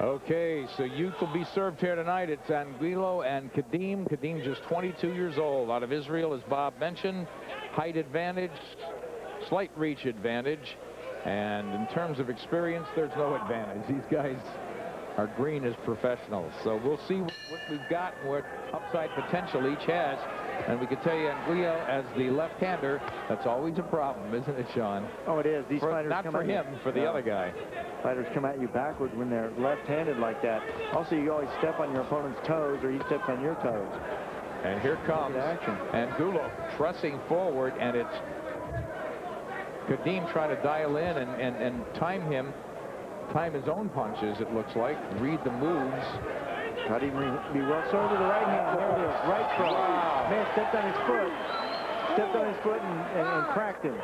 Okay, so youth will be served here tonight. It's Angulo and Kedem. Kedem just 22 years old, out of Israel, as Bob mentioned. Height advantage, slight reach advantage, and in terms of experience, there's no advantage. These guys are green as professionals. So we'll see what we've got and what upside potential each has. And we can tell you, Angulo, as the left-hander, that's always a problem, isn't it, Sean? Oh, it is. These fighters not for him, for the other guy. Fighters come at you backwards when they're left-handed like that. Also, you always step on your opponent's toes, or he steps on your toes. And here comes Angulo pressing forward, and it's Kedem trying to dial in and time his own punches, it looks like. Read the moves. Cut him be well served with the right hand. There it is. Right cross. Wow. Man stepped on his foot. Stepped on his foot and cracked him.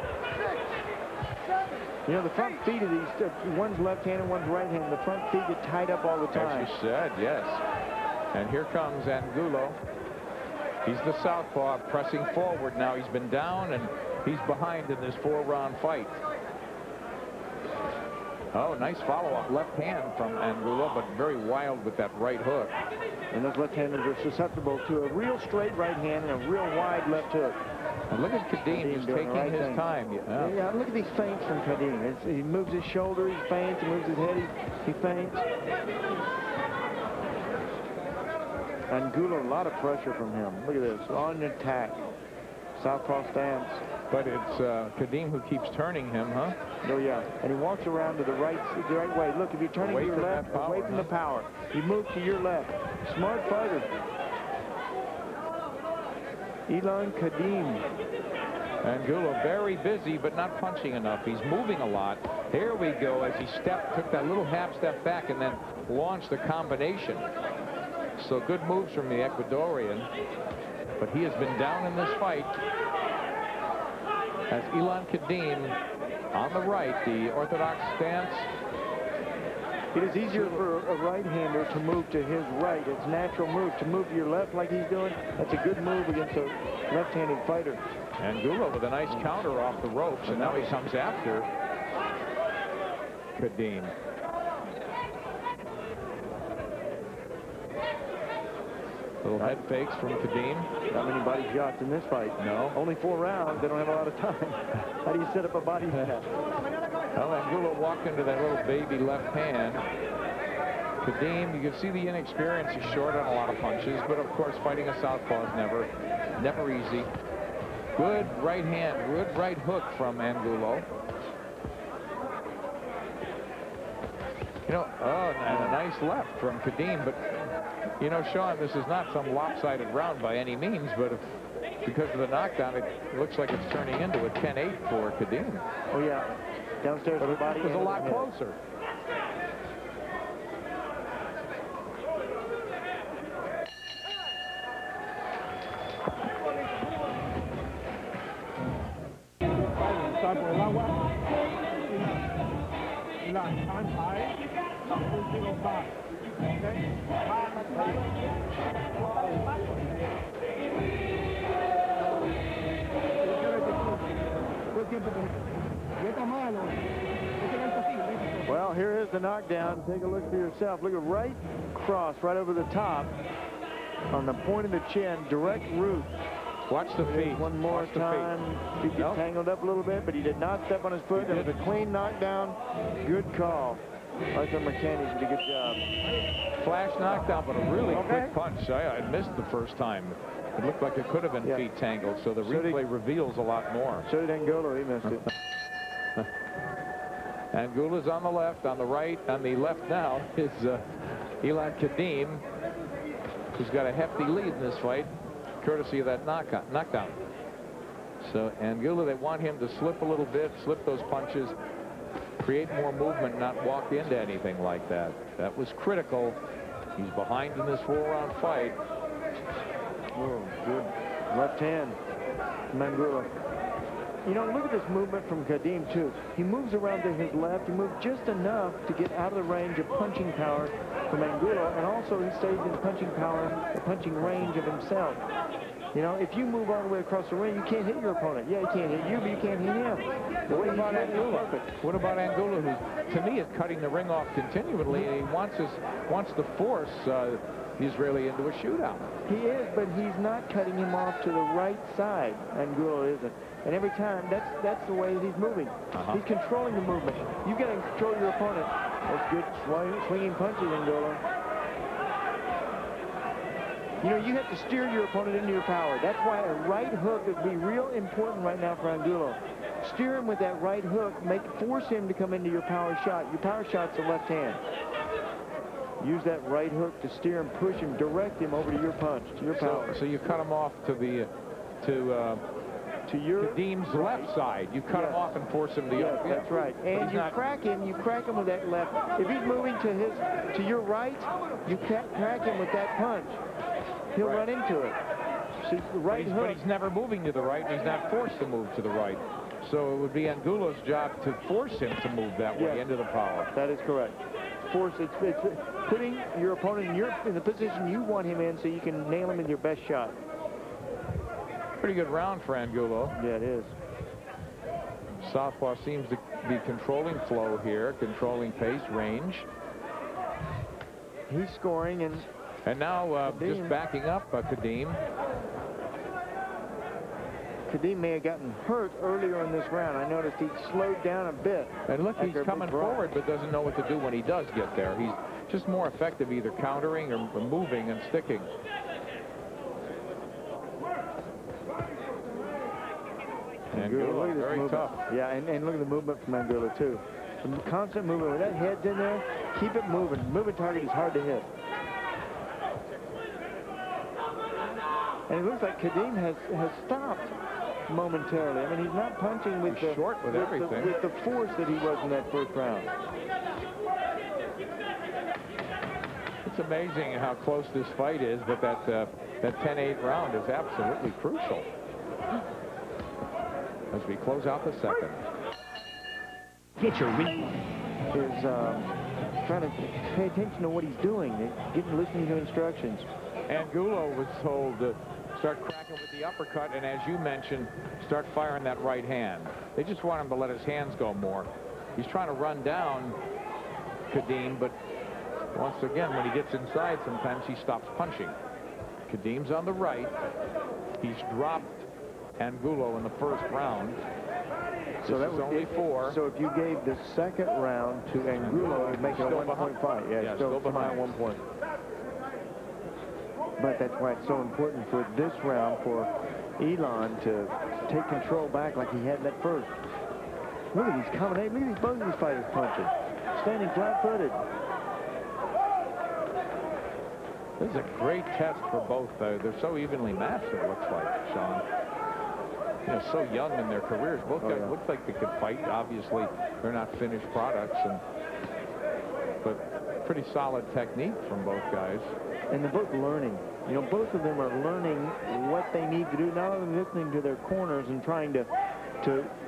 You know, the front feet of these, one's left-handed, one's right-handed. The front feet get tied up all the time. As you said, yes. And here comes Angulo. He's the southpaw pressing forward now. He's been down and he's behind in this 4-round fight. Oh, nice follow-up left hand from Angulo, but very wild with that right hook. And those left-handers are susceptible to a real straight right hand and a real wide left hook. And look at Kedem just taking his time. Yeah, look at these feints from Kedem. He moves his shoulder, he feints, he moves his head, he feints. Angulo, a lot of pressure from him. Look at this, on attack. Southpaw stance. But it's Kedem who keeps turning him, huh? Oh, yeah. And he walks around to the right way. Look, if you're turning to your left, away from the power, you move to your left. Smart fighter. Eilon Kedem. Angulo very busy, but not punching enough. He's moving a lot. Here we go as he took that little half step back and then launched the combination. So good moves from the Ecuadorian. But he has been down in this fight. As Eilon Kedem on the right, the orthodox stance. It is easier for a right-hander to move to his right. It's a natural move. To move to your left like he's doing, that's a good move against a left-handed fighter. Angulo with a nice counter off the ropes, and now he comes after Kedem. Little head fakes from Kedem. Not many body shots in this fight. No. Only 4 rounds. They don't have a lot of time. How do you set up a body shot? Well, Angulo walked into that little baby left hand. Kedem, you can see the inexperience. He's short on a lot of punches, but of course fighting a southpaw is never easy. Good right hand, good right hook from Angulo. You know, and a nice left from Kedem, but you know, Sean, this is not some lopsided round by any means, but because of the knockdown, it looks like it's turning into a 10-8 for Kedem. Oh, yeah. Downstairs, but the body it was a lot closer. Well, here is the knockdown. Take a look for yourself. Look at right cross right over the top on the point of the chin, direct root. Watch the feet. One more time. Feet get tangled up a little bit, but he did not step on his foot. It was a clean knockdown. Good call. Arthur McKinney did a good job. Flash knockdown, but a really quick punch. I missed the first time. It looked like it could have been feet tangled, so the replay reveals a lot more. So did Angulo. He missed it. Angulo's on the left, on the right, on the left now is Eilon Kedem, who's got a hefty lead in this fight, courtesy of that knockdown. So Angulo, they want him to slip a little bit, slip those punches, create more movement, not walk into anything like that. That was critical. He's behind in this 4-round fight. Oh, good left hand from Angulo. You know, look at this movement from Kedem, too. He moves around to his left. He moves just enough to get out of the range of punching power from Angulo, and also he stays in punching power, the punching range of himself. You know, if you move all the way across the ring, you can't hit your opponent. Yeah, he can't hit you, but you can't hit him. What about Angulo? What about Angulo, who, to me, is cutting the ring off continually, and he wants to force the Israeli into a shootout. He is, but he's not cutting him off to the right side. Angulo isn't. And every time, that's the way that he's moving. He's controlling the movement. You've got to control your opponent. That's good swinging punches, Angulo. You know, you have to steer your opponent into your power. That's why a right hook would be real important right now for Angulo. Steer him with that right hook. Force him to come into your power shot. Your power shot's the left hand. Use that right hook to steer him, push him, direct him over to your punch, to your power. So you cut him off to your Kedem's left side. You cut him off and force him to the other. That's right. And you crack him with that left. If he's moving to your right, you crack him with that punch. He'll run into it. See, the right hook. But he's never moving to the right, and he's not forced to move to the right. So it would be Angulo's job to force him to move that way into the power. That is correct. Force it's putting your opponent in the position you want him in, so you can nail him in your best shot. Pretty good round for Angulo. Yeah, it is. Southpaw seems to be controlling flow here, controlling pace, range. He's scoring, and now just backing up Kedem. Kedem may have gotten hurt earlier in this round. I noticed he slowed down a bit. And look, he's coming forward, but doesn't know what to do when he does get there. He's just more effective either countering or moving and sticking. Angulo, very tough. Yeah, and look at the movement from Angulo, too. The constant movement. When that head's in there, keep it moving. Moving target is hard to hit. And it looks like Kedem has stopped momentarily. I mean, he's not punching with the force that he was in that first round. It's amazing how close this fight is, but that 10-8 round is absolutely crucial. As we close out the second. Get your is trying to pay attention to what he's doing, listening to instructions. Angulo was told to start cracking with the uppercut, and as you mentioned, start firing that right hand. They just want him to let his hands go more. He's trying to run down Kedem, but once again, when he gets inside, sometimes he stops punching. Kedem's on the right. He's dropped Angulo in the first round. So that was only 4. So if you gave the second round to Angulo, it would make it a 1.5. Yeah, still behind 1 point. But that's why it's so important for this round for Eilon to take control back like he had in that first. Look at these combinations. Look at both of these fighters punching. Standing flat-footed. This is a great test for both. They're so evenly matched, it looks like, Sean. You know, so young in their careers. Both guys look like they could fight. Obviously, they're not finished products, but pretty solid technique from both guys. And they're both learning. You know, both of them are learning what they need to do, not only listening to their corners and trying to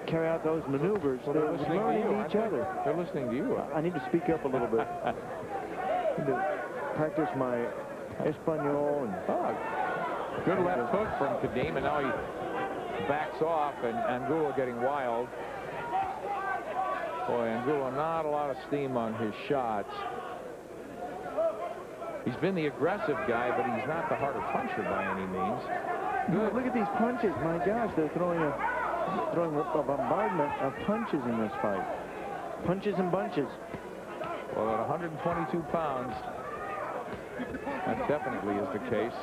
carry out those maneuvers. Well, they're learning to each other. They're listening to you. I need to speak up a little bit. I need to practice my Espanol. And good left hook from Kedem, and now he backs off, and Angulo getting wild. Boy, Angulo, not a lot of steam on his shots. He's been the aggressive guy, but he's not the harder puncher by any means. Good. Look at these punches. My gosh, they're throwing a bombardment of punches in this fight. Punches and bunches. Well, at 122 pounds, that definitely is the case.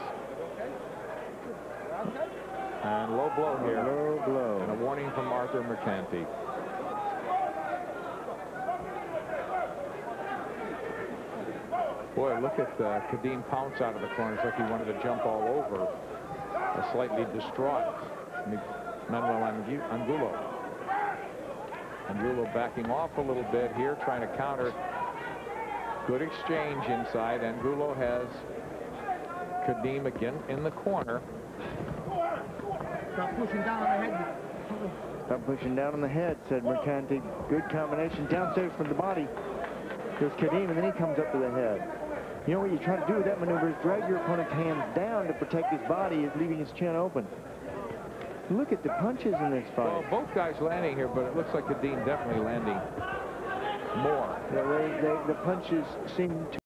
And low blow here. Low blow. And a warning from Arthur Mercanti. Boy, look at Kedem pounce out of the corner. It's like he wanted to jump all over a slightly distraught Manuel Angulo. Angulo backing off a little bit here, trying to counter. Good exchange inside. Angulo has Kedem again in the corner. Stop pushing down on the head. Stop pushing down on the head, said Mercanti. Good combination downstairs from the body. There's Kedem, and then he comes up to the head. You know what you try to do with that maneuver is drag your opponent's hands down to protect his body, leaving his chin open. Look at the punches in this fight. Well, both guys landing here, but it looks like Kedem definitely landing more. The punches seem to